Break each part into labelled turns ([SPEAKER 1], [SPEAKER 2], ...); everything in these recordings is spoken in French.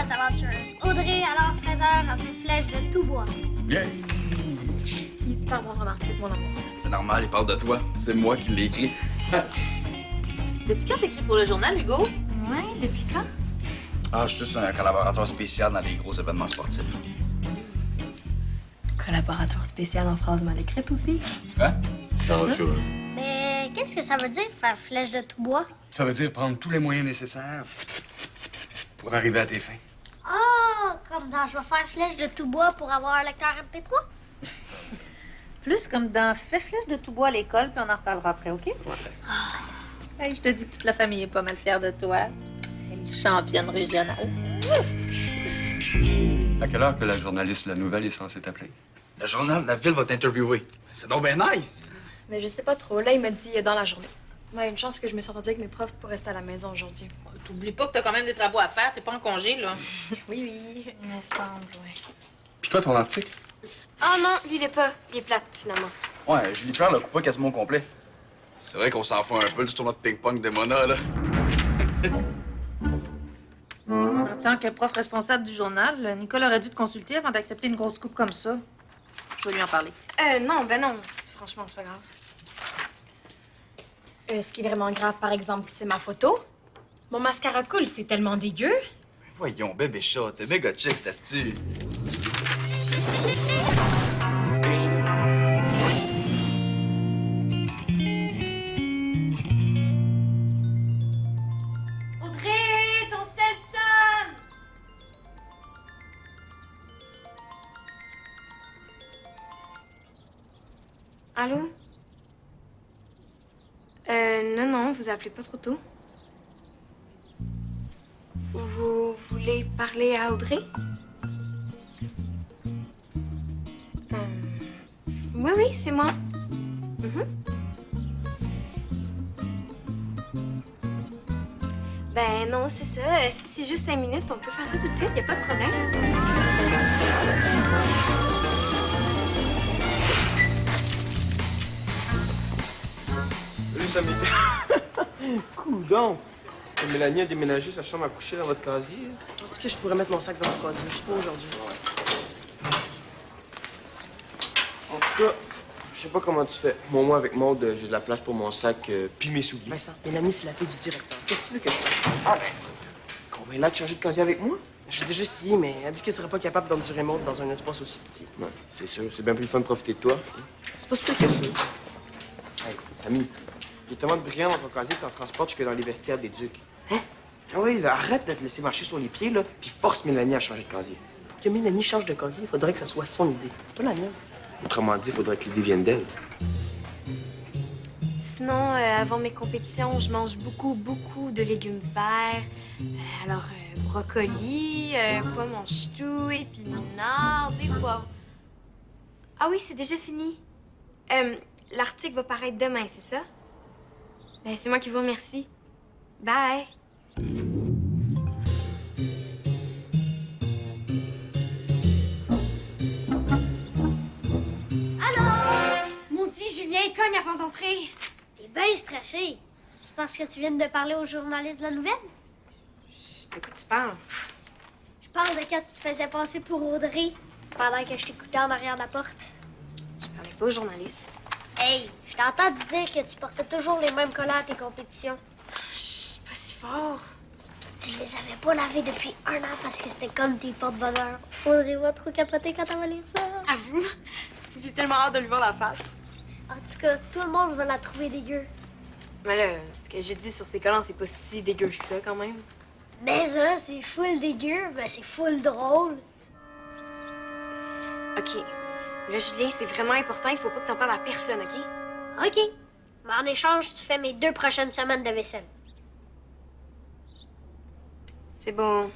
[SPEAKER 1] puissante aventureuse. Audrey, alors fraiseur, a fait flèche de tout bois.
[SPEAKER 2] Bien.
[SPEAKER 3] Il est super bon en article, mon amour.
[SPEAKER 4] C'est normal, il parle de toi. C'est moi qui l'ai écrit.
[SPEAKER 5] Depuis quand t'écris pour le journal, Hugo?
[SPEAKER 3] Ouais, depuis quand?
[SPEAKER 4] Ah, je suis juste un collaborateur spécial dans les gros événements sportifs.
[SPEAKER 3] Collaborateur spécial en phrase mal écrite aussi.
[SPEAKER 4] Hein?
[SPEAKER 1] Mais qu'est-ce que ça veut dire, faire flèche de tout bois?
[SPEAKER 2] Ça veut dire prendre tous les moyens nécessaires pour arriver à tes fins.
[SPEAKER 1] Ah, comme dans Je vais faire flèche de tout bois pour avoir un lecteur MP3?
[SPEAKER 5] Plus comme dans Fais flèche de tout bois à l'école, puis on en reparlera après, OK? Ouais. Hey, je te dis que toute la famille est pas mal fière de toi. Elle est championne régionale.
[SPEAKER 2] À quelle heure que la journaliste La Nouvelle est censée t'appeler?
[SPEAKER 4] Le journal La Ville va t'interviewer. C'est donc bien nice!
[SPEAKER 3] Mais je sais pas trop. Là, il m'a dit dans la journée. Ouais, une chance que je me suis entendue avec mes profs pour rester à la maison aujourd'hui.
[SPEAKER 5] T'oublies pas que t'as quand même des travaux à faire. T'es pas en congé, là.
[SPEAKER 3] Oui, oui. Il me semble, ouais.
[SPEAKER 2] Puis toi, ton article?
[SPEAKER 3] Oh non, il est pas. Il est plate, finalement.
[SPEAKER 4] Ouais, Julie Pierre le coupe pas quasiment au complet. C'est vrai qu'on s'en fout un peu du tournoi de ping-pong de Mona, là.
[SPEAKER 5] En tant que prof responsable du journal, Nicole aurait dû te consulter avant d'accepter une grosse coupe comme ça. Je vais lui en parler.
[SPEAKER 3] Non, ben non. Franchement, c'est pas grave. Ce qui est vraiment grave, par exemple, c'est ma photo. Mon mascara coule, c'est tellement dégueu.
[SPEAKER 4] Voyons, bébé chat, t'es méga chic, là-dessus.
[SPEAKER 3] Audrey, ton sel sonne! Allô? Non, vous appelez pas trop tôt. Vous voulez parler à Audrey? Oui, oui, c'est moi. Mhm. Ben non, c'est ça. Si c'est juste 5 minutes, on peut faire ça tout de suite, y a pas de problème.
[SPEAKER 6] Salut, Samy. Coudon. Mélanie a déménagé sa chambre à coucher dans votre casier.
[SPEAKER 7] Est-ce que je pourrais mettre mon sac dans mon casier? Je sais pas aujourd'hui.
[SPEAKER 6] En tout cas, je sais pas comment tu fais. Moi, avec Maude, j'ai de la place pour mon sac puis mes souliers.
[SPEAKER 7] Vincent, Mélanie, c'est la fille du directeur. Qu'est-ce que tu veux que je fasse?
[SPEAKER 6] Ah ben, convainc-la de changer de casier avec moi.
[SPEAKER 7] J'ai déjà essayé, mais elle dit qu'elle serait pas capable d'endurer Maude dans un espace aussi petit.
[SPEAKER 6] Ouais, c'est sûr. C'est bien plus le fun de profiter de toi.
[SPEAKER 7] C'est pas si pire que ça.
[SPEAKER 6] Hey, Samy, il y a tellement de brillant dans ton casier que t'en transportes jusque dans les vestiaires des ducs.
[SPEAKER 7] Hein?
[SPEAKER 6] Ah oui, là, arrête de te laisser marcher sur les pieds, là, puis force Mélanie à changer de casier.
[SPEAKER 7] Pour que Mélanie change de casier, il faudrait que ça soit son idée, pas la mienne.
[SPEAKER 6] Autrement dit, il faudrait que l'idée vienne d'elle.
[SPEAKER 3] Sinon, avant mes compétitions, je mange beaucoup de légumes verts. Alors, brocoli, pommes en ch'tou, épinards, des poivrons. Ah oui, c'est déjà fini. L'article va paraître demain, c'est ça? Ben, c'est moi qui vous remercie. Bye!
[SPEAKER 1] Allô?
[SPEAKER 3] Maudit Julien, il cogne avant d'entrer.
[SPEAKER 1] T'es bien stressé. C'est parce que tu viens de parler au journaliste de La Nouvelle?
[SPEAKER 3] De quoi tu parles?
[SPEAKER 1] Je parle de quand tu te faisais passer pour Audrey pendant que je t'écoutais en arrière de la porte.
[SPEAKER 3] Je parlais pas aux journalistes.
[SPEAKER 1] Hey, je t'ai entendu dire que tu portais toujours les mêmes collants à tes compétitions.
[SPEAKER 3] Chut, pas si fort.
[SPEAKER 1] Tu les avais pas lavés depuis 1 an parce que c'était comme tes porte-bonheur. Audrey va trop capoter quand elle va lire ça.
[SPEAKER 3] Avoue, j'ai tellement hâte de lui voir la face.
[SPEAKER 1] En tout cas, tout le monde va la trouver dégueu.
[SPEAKER 3] Mais là, ce que j'ai dit sur ses collants, c'est pas si dégueu que ça, quand même.
[SPEAKER 1] Mais ça, c'est full dégueu, mais c'est full drôle.
[SPEAKER 3] OK. Là, Julien, c'est vraiment important. Il faut pas que t'en parles à personne, OK?
[SPEAKER 1] OK. Mais en échange, tu fais mes 2 prochaines semaines de vaisselle.
[SPEAKER 3] C'est bon.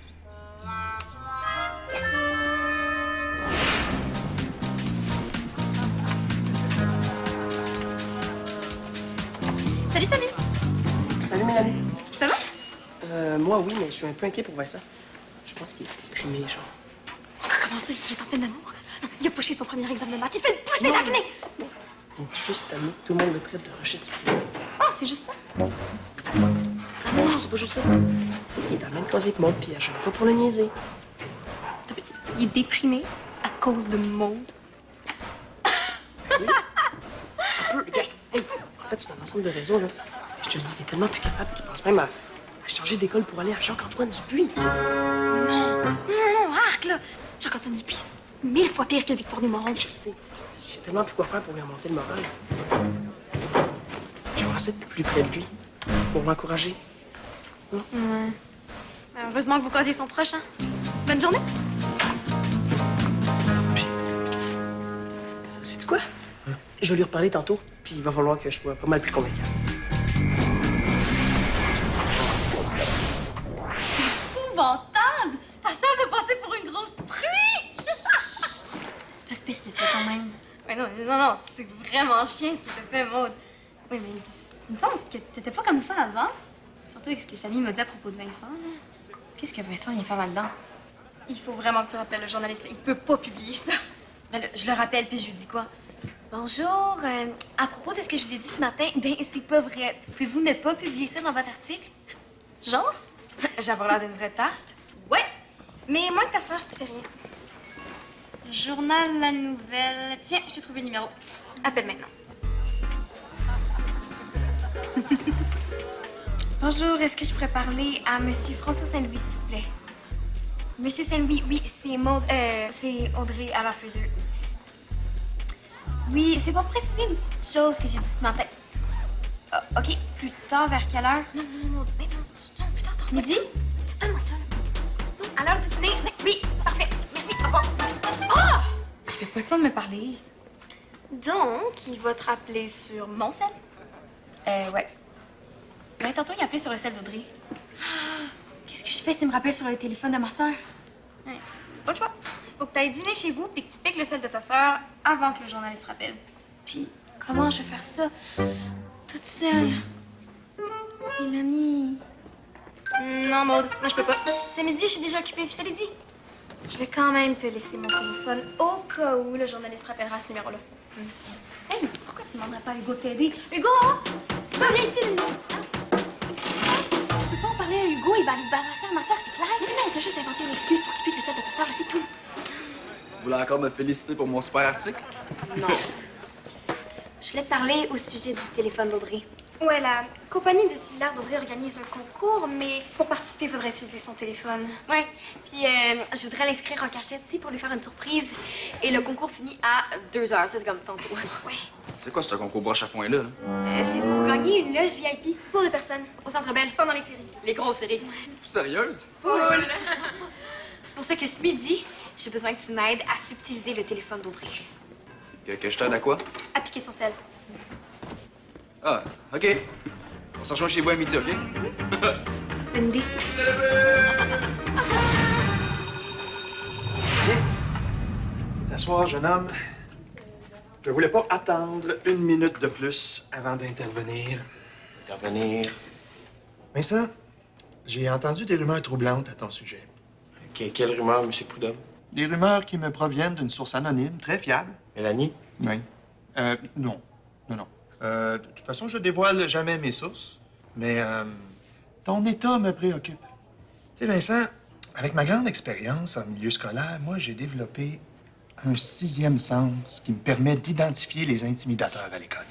[SPEAKER 1] Yes!
[SPEAKER 3] Salut, Samy!
[SPEAKER 7] Salut, Mélanie.
[SPEAKER 3] Ça va?
[SPEAKER 7] Moi, oui, mais je suis un peu inquiet pour Vincent. Je pense qu'il est déprimé, genre.
[SPEAKER 3] Comment ça, il est en peine d'amour? Non, il a poché son premier examen de maths. Il fait une poussée d'acné!
[SPEAKER 7] Il est juste amour. Tout le monde le traite de rocher du pied.
[SPEAKER 3] Ah, c'est juste ça?
[SPEAKER 7] Ah non, c'est pas juste ça. Tu sais, il est dans le même casier que moi, puis elle chante pas pour le niaiser.
[SPEAKER 3] Il est déprimé à cause de Maude.
[SPEAKER 7] Un peu, regarde. Hey, en fait, c'est un ensemble de raisons, là. Je te dis, il est tellement plus capable qu'il pense même à changer d'école pour aller à Jacques-Antoine Dupuis.
[SPEAKER 3] Non, arc, là! Jacques-Antoine Dupuis, c'est 1000 fois pire que Victor Desmoronges.
[SPEAKER 7] Je sais. J'ai tellement plus quoi faire pour lui remonter le moral. J'aimerais être plus près de lui, pour l'encourager.
[SPEAKER 3] Ouais. Heureusement que vos casiers sont proches, hein? Bonne journée!
[SPEAKER 7] Sais-tu quoi? Je vais lui reparler tantôt, puis il va falloir que je sois pas mal plus convaincant.
[SPEAKER 3] Épouvantable! Ta sœur veut passer pour une grosse truie! C'est pas si pire que ça, quand même. Ouais, non, c'est vraiment chien ce que t'as fait, Maude. Oui, mais il me semble que t'étais pas comme ça avant. Surtout avec ce que Samy m'a dit à propos de Vincent, là. Qu'est-ce que Vincent vient faire là-dedans? Il faut vraiment que tu rappelles le journaliste, là. Il peut pas publier ça. Ben là, je le rappelle, puis je lui dis quoi? Bonjour, à propos de ce que je vous ai dit ce matin, ben c'est pas vrai. Pouvez-vous ne pas publier ça dans votre article? Genre? J'ai avoir l'air d'une vraie tarte? Ouais! Mais moins que ta sœur si tu fais rien. Journal La Nouvelle. Tiens, je t'ai trouvé le numéro. Appelle maintenant. Bonjour, est-ce que je pourrais parler à Monsieur François Saint-Louis, s'il vous plaît? Monsieur Saint-Louis, oui, c'est c'est Audrey à la Fraser. Oui, c'est pour préciser une petite chose que j'ai dit ce matin. Ah, OK, plus tard, vers quelle heure? Non, plus tard, midi? Donne-moi ça, là. À l'heure du dîner? Oui, parfait. Merci, au revoir. Ah! Je vais pas le temps de me parler. Donc, il va te rappeler sur mon sel? Ouais. Ouais, tantôt, il a appelé sur le sel d'Audrey. Qu'est-ce que je fais s'il me rappelle sur le téléphone de ma sœur? Ouais, pas le choix. Faut que tu ailles dîner chez vous puis que tu piques le sel de ta sœur avant que le journaliste rappelle. Puis, comment je vais faire ça? Toute seule. Mélanie. Non, Maude, moi je peux pas. C'est midi, je suis déjà occupée, je te l'ai dit. Je vais quand même te laisser mon téléphone au cas où le journaliste rappellera à ce numéro-là. Hey, pourquoi tu ne demanderais pas à Hugo de t'aider? Hugo! Viens ici, Hugo! Tu peux pas en parler à Hugo, il va aller bavasser à ma soeur, c'est clair? Non, t'as juste inventé une excuse pour qu'il pique le sel de ta soeur, c'est tout.
[SPEAKER 4] Vous voulez encore me féliciter pour mon super article?
[SPEAKER 3] Non. Je voulais te parler au sujet du téléphone d'Audrey. Ouais, la compagnie de cellulaire d'Audrey organise un concours, mais pour participer, il faudrait utiliser son téléphone. Ouais, puis je voudrais l'inscrire en cachette, tu sais, pour lui faire une surprise. Et le concours finit à 2 heures, c'est comme tantôt. Ouais.
[SPEAKER 4] C'est quoi ce concours broche à foin là?
[SPEAKER 3] C'est pour gagner une loge VIP pour 2 personnes au Centre Bell pendant les séries. Les grosses séries.
[SPEAKER 4] Sérieuse?
[SPEAKER 3] Full! C'est pour ça que ce midi, j'ai besoin que tu m'aides à subtiliser le téléphone d'Audrey.
[SPEAKER 4] Que je t'aide à quoi?
[SPEAKER 3] À piquer son sel.
[SPEAKER 4] Ah, OK. On se rejoint chez vous à midi, OK?
[SPEAKER 3] Bonne idée.
[SPEAKER 8] T'asseoir, jeune homme. Je voulais pas attendre une minute de plus avant d'intervenir.
[SPEAKER 6] Intervenir.
[SPEAKER 8] Vincent, j'ai entendu des rumeurs troublantes à ton sujet.
[SPEAKER 6] Quelle rumeur, M. Prudhomme?
[SPEAKER 8] Des rumeurs qui me proviennent d'une source anonyme, très fiable.
[SPEAKER 6] Mélanie?
[SPEAKER 8] Oui. Non. Non. De toute façon, je dévoile jamais mes sources, mais ton état me préoccupe. Tu sais, Vincent, avec ma grande expérience en milieu scolaire, moi, j'ai développé un 6e sens qui me permet d'identifier les intimidateurs à l'école.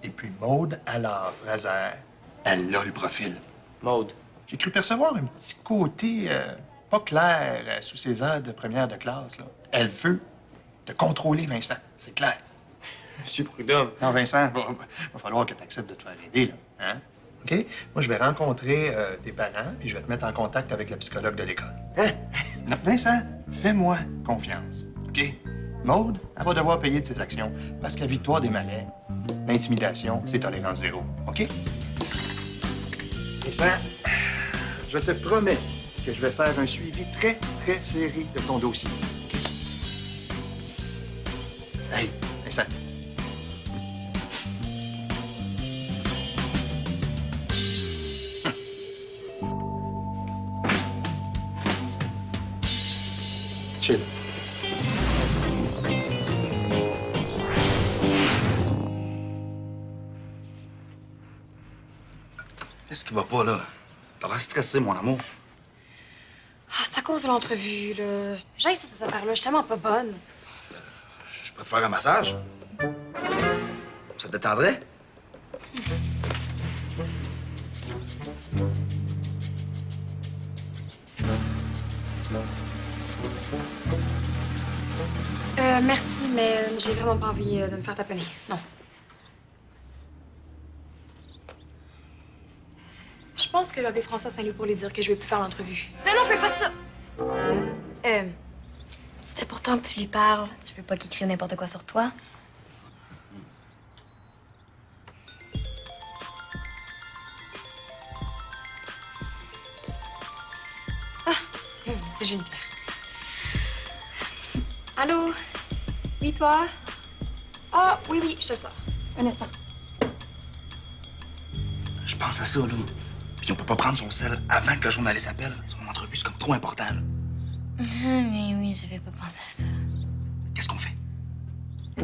[SPEAKER 8] Et puis Maude, alors, Fraser, elle a le profil.
[SPEAKER 6] Maude.
[SPEAKER 8] J'ai cru percevoir un petit côté pas clair sous ses heures de première de classe, là. Elle veut te contrôler, Vincent, c'est clair.
[SPEAKER 6] M. Prudhomme.
[SPEAKER 8] Non, Vincent, va falloir que tu acceptes de te faire aider, là. Hein? OK? Moi, je vais rencontrer tes parents, puis je vais te mettre en contact avec la psychologue de l'école. Hein? Non, Vincent, fais-moi confiance. OK? Maude, elle va devoir payer de ses actions, parce qu'à Victoire des Marais, l'intimidation, c'est tolérance zéro. OK? Vincent, je te promets que je vais faire un suivi très, très serré de ton dossier. OK? Hey, Vincent. Chill.
[SPEAKER 4] Qu'est-ce qui va pas, là? T'as l'air stressé, mon amour.
[SPEAKER 3] Ah, c'est à cause de l'entrevue, là. J'ai ça, cette affaire-là. Je suis tellement pas bonne.
[SPEAKER 4] Je peux te faire un massage. Ça te détendrait?
[SPEAKER 3] Merci, mais j'ai vraiment pas envie de me faire taponner. Non. Je pense que j'ai appelé François Saint-Louis pour lui dire que je vais plus faire l'entrevue. Mais non, fais pas ça! C'est important que tu lui parles. Tu veux pas qu'il écrive n'importe quoi sur toi. Ah, c'est Juniper. Allô? Oui, toi? Ah, oui, je te le sors. Un instant.
[SPEAKER 4] Je pense à ça, là. Puis on peut pas prendre son sel avant que le journaliste appelle. Son entrevue, c'est comme trop important, là.
[SPEAKER 3] Mais oui, j'avais pas pensé à ça.
[SPEAKER 4] Qu'est-ce qu'on fait?
[SPEAKER 3] Mais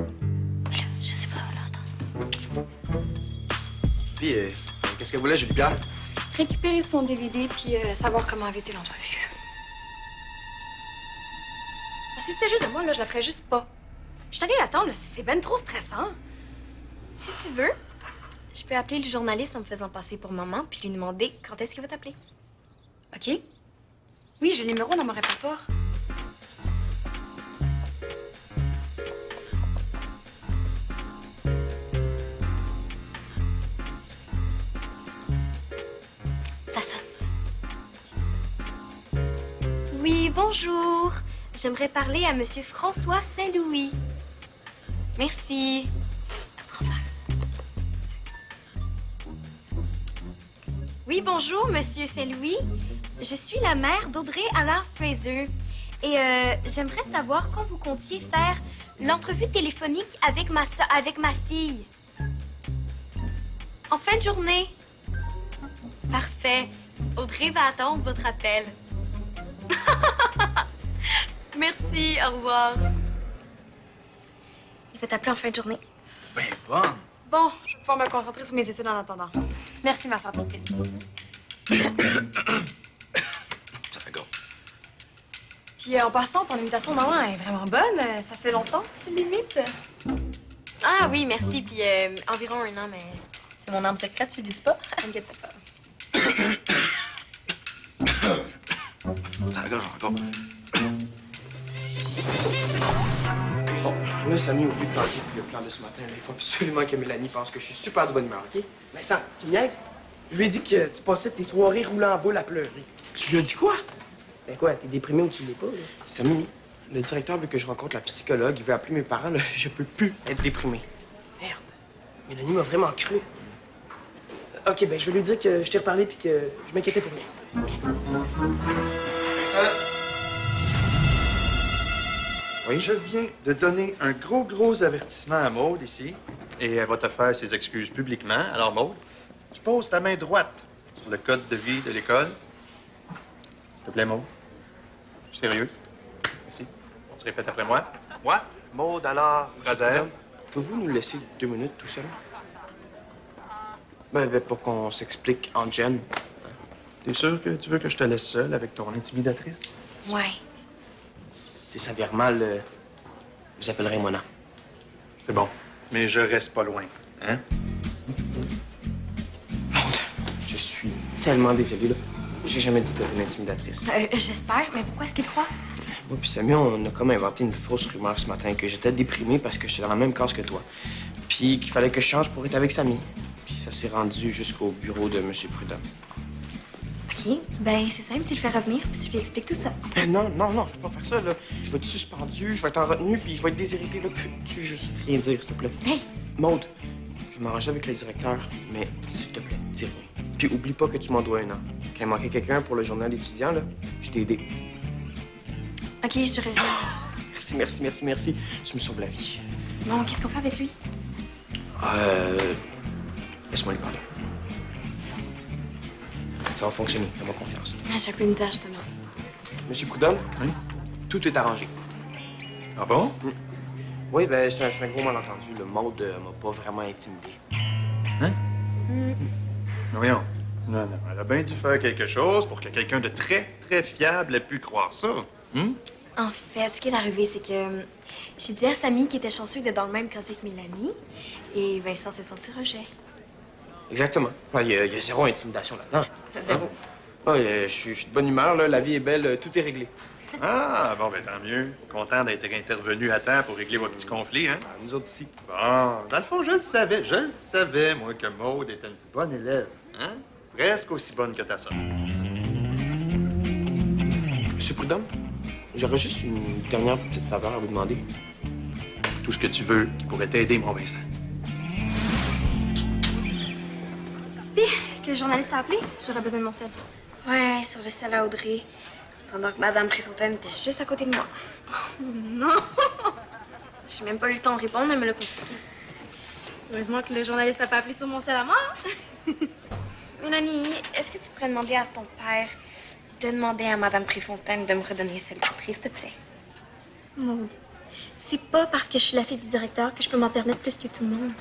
[SPEAKER 3] là, je sais pas, là, attends.
[SPEAKER 4] Puis, qu'est-ce qu'elle voulait, Julie Pierre?
[SPEAKER 3] Récupérer son DVD puis savoir comment avait été l'entrevue. Si c'était juste de moi, là, je la ferais juste pas. Je suis allée l'attendre, là, c'est ben trop stressant. Si tu veux, je peux appeler le journaliste en me faisant passer pour maman puis lui demander quand est-ce qu'il va t'appeler. OK? Oui, j'ai le numéro dans mon répertoire. Ça sonne. Oui, bonjour. J'aimerais parler à Monsieur François Saint-Louis. Merci. Transfert. Oui, bonjour, Monsieur Saint-Louis. Je suis la mère d'Audrey Allard-Fraser. Et j'aimerais savoir quand vous comptiez faire l'entrevue téléphonique avec ma fille. En fin de journée. Parfait. Audrey va attendre votre appel. Merci, au revoir. Il va t'appeler en fin de journée.
[SPEAKER 4] Ben, bonne.
[SPEAKER 3] Bon, je vais pouvoir me concentrer sur mes études en attendant. Merci, ma santé.
[SPEAKER 4] Ça fait go.
[SPEAKER 3] Puis en passant, ton imitation de maman est vraiment bonne. Ça fait longtemps que tu l'imites. Ah oui, merci. Puis environ 1 an, mais c'est mon arme secrète, tu lui dis pas? T'inquiète pas.
[SPEAKER 4] Ça gorge encore.
[SPEAKER 6] Bon, là, Samy, au vu de le plan de ce matin, là, il faut absolument que Mélanie pense que je suis super de bonne humeur, OK?
[SPEAKER 7] Vincent, tu me niaises? Je lui ai dit que tu passais tes soirées roulant en boule à pleurer.
[SPEAKER 6] Tu lui as dit quoi?
[SPEAKER 7] Ben quoi, t'es déprimé ou tu l'es pas, là?
[SPEAKER 6] Samy, le directeur veut que je rencontre la psychologue. Il veut appeler mes parents, là. Je peux plus être déprimé.
[SPEAKER 7] Merde. Mélanie m'a vraiment cru. OK, ben je vais lui dire que je t'ai reparlé puis que je m'inquiétais pour rien.
[SPEAKER 8] Ça,
[SPEAKER 6] Oui?
[SPEAKER 8] je viens de donner un gros avertissement à Maude ici. Et elle va te faire ses excuses publiquement. Alors, Maude, tu poses ta main droite sur le code de vie de l'école. S'il te plaît, Maude. Sérieux. Merci. On se répète après moi. Moi, Maude Allard Fraser.
[SPEAKER 6] Pouvez-vous nous laisser 2 minutes tout seul? Ben, pour qu'on s'explique en Jen.
[SPEAKER 8] T'es sûr que tu veux que je te laisse seule avec ton intimidatrice?
[SPEAKER 3] Ouais.
[SPEAKER 6] Si ça vire mal, vous appellerez Mona.
[SPEAKER 8] C'est bon. Mais je reste pas loin. Hein?
[SPEAKER 6] Je suis tellement désolé, là. J'ai jamais dit que t'étais une intimidatrice.
[SPEAKER 3] J'espère, mais pourquoi est-ce qu'il croit?
[SPEAKER 6] Moi puis Samy, on a comme inventé une fausse rumeur ce matin que j'étais déprimé parce que j'étais dans la même classe que toi. Puis qu'il fallait que je change pour être avec Samy. Puis ça s'est rendu jusqu'au bureau de M. Prudhomme.
[SPEAKER 3] OK. Ben, c'est simple, tu le fais revenir, puis tu lui expliques tout ça.
[SPEAKER 6] Non, je peux pas faire ça, là. Je vais être suspendu, je vais être en retenue, puis je vais être déshérété, là. Peux-tu juste rien dire, s'il te plaît?
[SPEAKER 3] Hey!
[SPEAKER 6] Maude, je vais m'arranger avec le directeur, mais s'il te plaît, dis rien. Puis oublie pas que tu m'en dois 1 an. Quand il manquait quelqu'un pour le journal étudiant, là, je t'ai aidé.
[SPEAKER 3] OK, je te reviens.
[SPEAKER 6] Merci. Tu me sauves la vie.
[SPEAKER 3] Bon, qu'est-ce qu'on fait avec lui?
[SPEAKER 6] Laisse-moi lui parler. Ça va fonctionner, fais-moi confiance.
[SPEAKER 3] J'ai appelé une misère, justement.
[SPEAKER 6] Monsieur Prudhomme?
[SPEAKER 8] Oui?
[SPEAKER 6] Tout est arrangé.
[SPEAKER 8] Ah bon?
[SPEAKER 6] Oui, ben, c'est un gros malentendu. Le Maude m'a pas vraiment intimidé.
[SPEAKER 8] Hein? Voyons. Non, non, elle a bien dû faire quelque chose pour que quelqu'un de très, très fiable ait pu croire ça.
[SPEAKER 3] En fait, ce qui est arrivé, c'est que j'ai dit à Samy qu'il était chanceux d'être dans le même quartier que Mélanie. Et Vincent s'est senti rejet.
[SPEAKER 6] Exactement. Il y a zéro intimidation là-dedans.
[SPEAKER 3] Zéro.
[SPEAKER 6] Je suis de bonne humeur, là. La vie est belle, tout est réglé.
[SPEAKER 8] Ah, bon, ben tant mieux. Content d'être intervenu à temps pour régler vos petits conflits, hein?
[SPEAKER 6] Nous autres ici.
[SPEAKER 8] Bon, dans le fond, je le savais, moi, que Maude était une bonne élève, hein? Presque aussi bonne que ta sœur.
[SPEAKER 6] Monsieur Prudhomme, j'aurais juste une dernière petite faveur à vous demander.
[SPEAKER 8] Tout ce que tu veux qui pourrait t'aider, mon Vincent.
[SPEAKER 3] Puis, est-ce que le journaliste a appelé? J'aurais besoin de mon sel. Ouais, sur le sel à Audrey. Pendant que Madame Préfontaine était juste à côté de moi. Oh, non! J'ai même pas eu le temps de répondre, elle me l'a confisqué. Heureusement que le journaliste n'a pas appelé sur mon sel à moi. Mélanie, est-ce que tu pourrais demander à ton père de demander à Madame Préfontaine de me redonner celle s'il te plaît?
[SPEAKER 1] Maude, c'est pas parce que je suis la fille du directeur que je peux m'en permettre plus que tout le monde.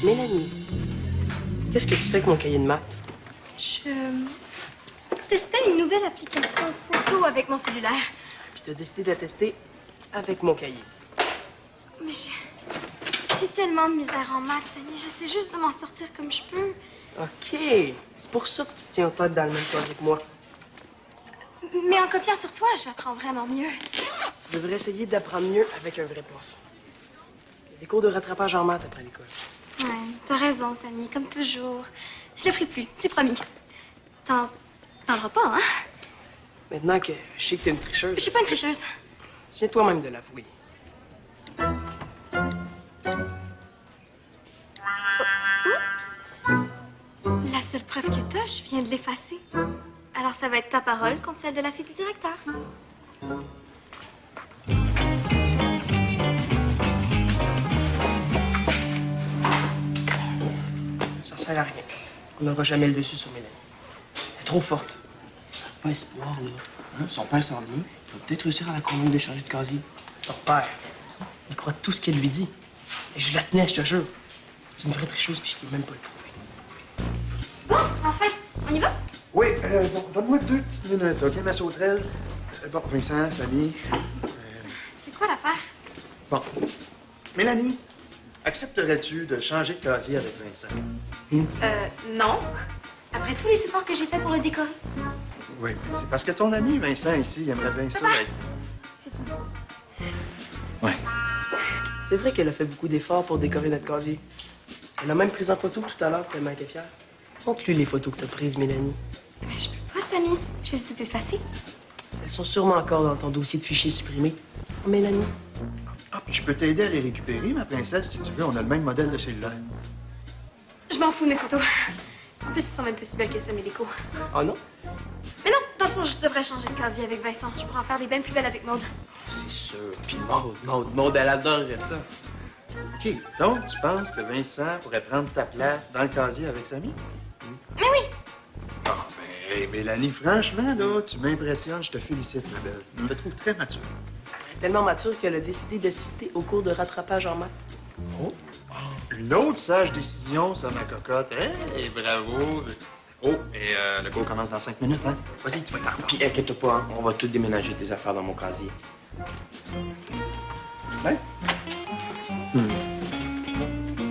[SPEAKER 7] Mélanie, qu'est-ce que tu fais avec mon cahier de maths?
[SPEAKER 3] Je testais une nouvelle application photo avec mon cellulaire.
[SPEAKER 7] Puis t'as décidé de tester avec mon cahier.
[SPEAKER 3] Mais j'ai tellement de misère en maths, Samy. J'essaie juste de m'en sortir comme je peux.
[SPEAKER 7] OK. C'est pour ça que tu tiens tête dans le même casier que moi.
[SPEAKER 3] Mais en copiant sur toi, j'apprends vraiment mieux.
[SPEAKER 7] Tu devrais essayer d'apprendre mieux avec un vrai prof. Il y a des cours de rattrapage en maths après l'école.
[SPEAKER 3] Ouais, t'as raison, Samy, comme toujours. Je le ferai plus, c'est promis. T'en parleras pas, hein?
[SPEAKER 7] Maintenant que je sais que t'es une tricheuse,
[SPEAKER 3] Je suis pas une tricheuse.
[SPEAKER 7] tu viens toi-même de l'avouer.
[SPEAKER 3] Oups! La seule preuve que t'as, je viens de l'effacer. Alors ça va être ta parole contre celle de la fille du directeur.
[SPEAKER 7] Ça sert à rien. On n'aura jamais le dessus sur Mélanie. Elle est trop forte.
[SPEAKER 6] Pas espoir, là. Hein? Son père s'en vient. Il va peut-être réussir à la convaincre de changer de casier.
[SPEAKER 7] Son père, il croit tout ce qu'elle lui dit. Et je la tenais, je te jure. C'est une vraie tricheuse, puis je peux même pas le prouver.
[SPEAKER 3] Bon, enfin, on y va?
[SPEAKER 8] Oui, bon, donne-moi 2 petites minutes, OK, ma sauterelle? Bon, Vincent, Samy.
[SPEAKER 3] C'est quoi l'affaire?
[SPEAKER 8] Bon. Mélanie, accepterais-tu de changer de casier avec Vincent?
[SPEAKER 3] Non. Après tous les efforts que j'ai faits pour le décorer.
[SPEAKER 8] Oui, c'est parce que ton ami Vincent ici, il aimerait bien ça.
[SPEAKER 3] J'ai dit non.
[SPEAKER 8] Ouais.
[SPEAKER 7] C'est vrai qu'elle a fait beaucoup d'efforts pour décorer notre casier. Elle a même pris en photo tout à l'heure, tellement elle était fière. Montre-lui les photos que t'as prises, Mélanie.
[SPEAKER 3] Mais je peux pas, Samy. J'ai tout effacé.
[SPEAKER 7] Elles sont sûrement encore dans ton dossier de fichiers supprimés. Oh, Mélanie.
[SPEAKER 8] Ah, puis je peux t'aider à les récupérer, ma princesse, si tu veux. On a le même modèle de cellulaire.
[SPEAKER 3] Je m'en fous de mes photos. En plus, elles sont même pas si belles que ça, mes décos.
[SPEAKER 7] Oh non?
[SPEAKER 3] Mais non, dans le fond, je devrais changer de casier avec Vincent. Je pourrais en faire des bien plus belles avec Maude.
[SPEAKER 6] C'est sûr. Puis Maude, elle adorerait ça.
[SPEAKER 8] OK, donc tu penses que Vincent pourrait prendre ta place dans le casier avec Samy?
[SPEAKER 3] Mais oui!
[SPEAKER 8] Ah, ben, hey, Mélanie, franchement, là, tu m'impressionnes. Je te félicite, ma belle. Je te trouve très mature.
[SPEAKER 7] Elle est tellement mature qu'elle a décidé d'assister au cours de rattrapage en maths.
[SPEAKER 8] Oh! Une autre sage décision, ça, ma cocotte. Hey, bravo! Oh, et le cours commence dans 5 minutes, hein? Vas-y, tu vas être en retard.
[SPEAKER 6] Puis inquiète-toi pas, hein, on va tout déménager tes affaires dans mon casier.
[SPEAKER 8] Ouais?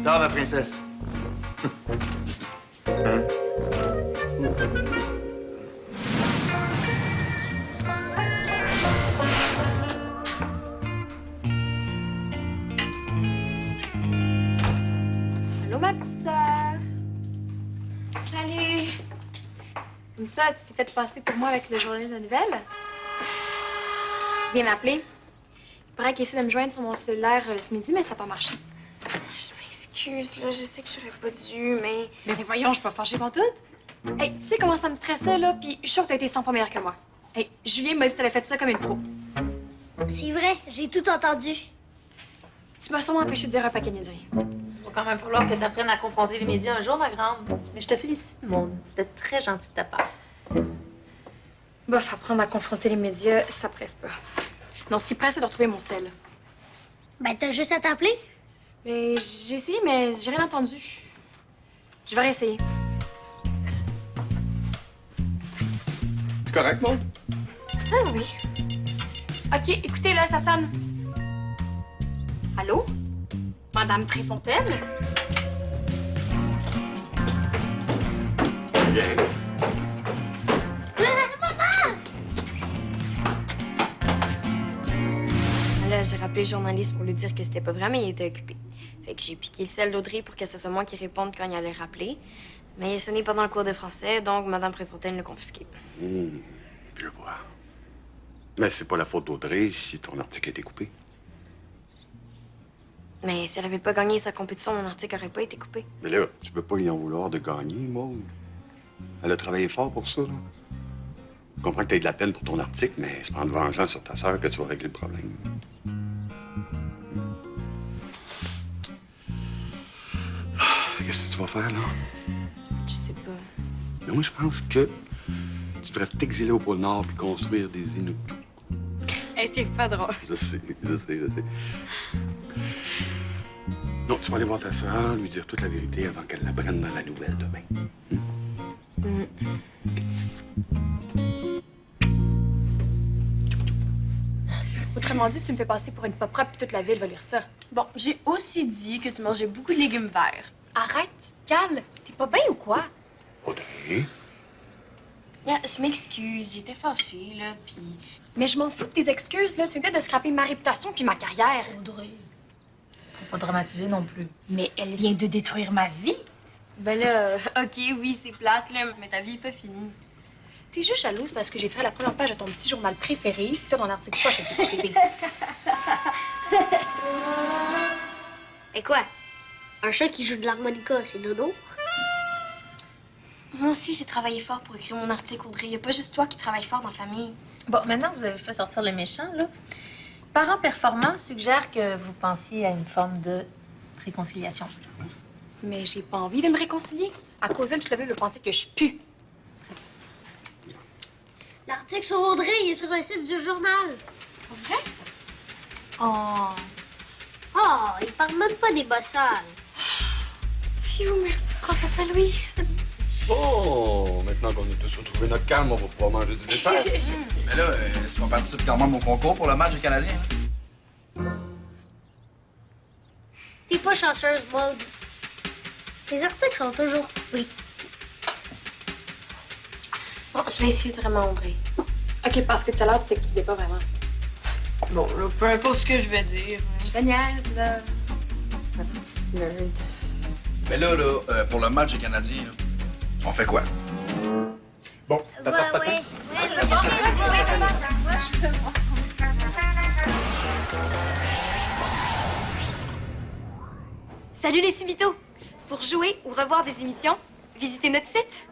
[SPEAKER 8] Tard, ma princesse. Hein?
[SPEAKER 3] Allô, ma petite sœur. Salut. Comme ça, tu t'es fait passer pour moi avec le journal de nouvelles? Bien appelé. Il paraît qu'il essaie de me joindre sur mon cellulaire ce midi, mais ça n'a pas marché. Je m'excuse, là. Je sais que j'aurais pas dû, mais... Mais voyons, je suis pas fâchée pour tout. Hey, tu sais comment ça me stressait, là? Puis je suis sûre que t'as été 100 fois meilleure que moi. Hey, Julien m'a dit que t'avais fait ça comme une pro.
[SPEAKER 1] C'est vrai, j'ai tout entendu.
[SPEAKER 3] Tu m'as sûrement empêché de dire un paquet de niaiseries.
[SPEAKER 5] Il va quand même falloir que tu apprennes à confronter les médias un jour, ma grande. Mais je te félicite, Maud. C'était très gentil de ta part.
[SPEAKER 3] Bof, apprendre à confronter les médias, ça presse pas. Non, ce qui presse, c'est de retrouver mon sel.
[SPEAKER 1] Ben, t'as juste à t'appeler.
[SPEAKER 3] Mais j'ai essayé, mais j'ai rien entendu. Je vais réessayer.
[SPEAKER 4] C'est correct, Maud?
[SPEAKER 3] Ah oui. OK, écoutez, là, ça sonne. Allô? Madame Préfontaine?
[SPEAKER 4] Bien.
[SPEAKER 3] Là, j'ai rappelé le journaliste pour lui dire que c'était pas vrai, mais il était occupé. Fait que j'ai piqué le sel d'Audrey pour que ce soit moi qui réponde quand il allait rappeler. Mais ce n'est pas dans le cours de français, donc Madame Préfontaine l'a confisqué.
[SPEAKER 9] Je vois. Mais c'est pas la faute d'Audrey si ton article a été coupé.
[SPEAKER 3] Mais si elle avait pas gagné sa compétition, mon article aurait pas été coupé.
[SPEAKER 9] Mais là, tu peux pas y en vouloir de gagner, Maud. Elle a travaillé fort pour ça, là. Je comprends que t'aies de la peine pour ton article, mais c'est pas en te vengeant sur ta sœur que tu vas régler le problème. Qu'est-ce que tu vas faire, là?
[SPEAKER 3] Je sais pas.
[SPEAKER 9] Mais moi, je pense que tu devrais t'exiler au pôle Nord puis construire des Inuktitut.
[SPEAKER 3] Elle était pas drôle.
[SPEAKER 9] Je sais. Non, tu vas aller voir ta sœur, lui dire toute la vérité avant qu'elle la prenne dans la nouvelle demain.
[SPEAKER 3] Autrement dit, tu me fais passer pour une pas propre puis toute la ville va lire ça. Bon, j'ai aussi dit que tu mangeais beaucoup de légumes verts. Arrête, tu te calmes. T'es pas bien ou quoi?
[SPEAKER 9] Audrey?
[SPEAKER 3] Là, je m'excuse, j'étais fâchée, là, puis... Mais je m'en fous de tes excuses, là. Tu viens peut-être de scraper ma réputation puis ma carrière.
[SPEAKER 5] Audrey. Faut pas dramatiser non plus.
[SPEAKER 3] Mais elle vient de détruire ma vie. Ben là, OK, oui, c'est plate, là, mais ta vie est pas finie. T'es juste jalouse parce que j'ai fait la première page de ton petit journal préféré, puis toi, ton article poche avec tes bébés.
[SPEAKER 1] Et quoi? Un chat qui joue de l'harmonica, c'est dodo?
[SPEAKER 3] Moi aussi, j'ai travaillé fort pour écrire mon article, Audrey. Y a pas juste toi qui travaille fort dans la famille.
[SPEAKER 5] Bon, maintenant que vous avez fait sortir les méchants, là, Parents Performants suggère que vous pensiez à une forme de réconciliation.
[SPEAKER 3] Mais j'ai pas envie de me réconcilier. À cause d'elle, tu l'avais le penser que je pue.
[SPEAKER 1] L'article sur Audrey, il est sur le site du journal.
[SPEAKER 3] Vrai? Oh.
[SPEAKER 1] Oh, il parle même pas des bossales.
[SPEAKER 3] Phew, merci François Saint-Louis.
[SPEAKER 9] Bon, maintenant qu'on a tous retrouvé notre calme, on va pouvoir manger du dessert.
[SPEAKER 4] Mais là, est-ce qu'on participe quand même au concours pour le match des Canadiens?
[SPEAKER 1] T'es pas chanceuse, Maud. Les articles sont toujours coupés.
[SPEAKER 3] Bon, je m'excuse vraiment, Audrey. OK, parce que tout à l'heure, tu t'excusais pas vraiment. Bon, là, peu importe ce que je vais dire. Je te niaise, là. Ma petite nerd.
[SPEAKER 4] Mais là, pour le match des Canadiens, là, on fait quoi?
[SPEAKER 9] Bon,
[SPEAKER 1] Ouais.
[SPEAKER 3] Salut les Subitos! Pour jouer ou revoir des émissions, visitez notre site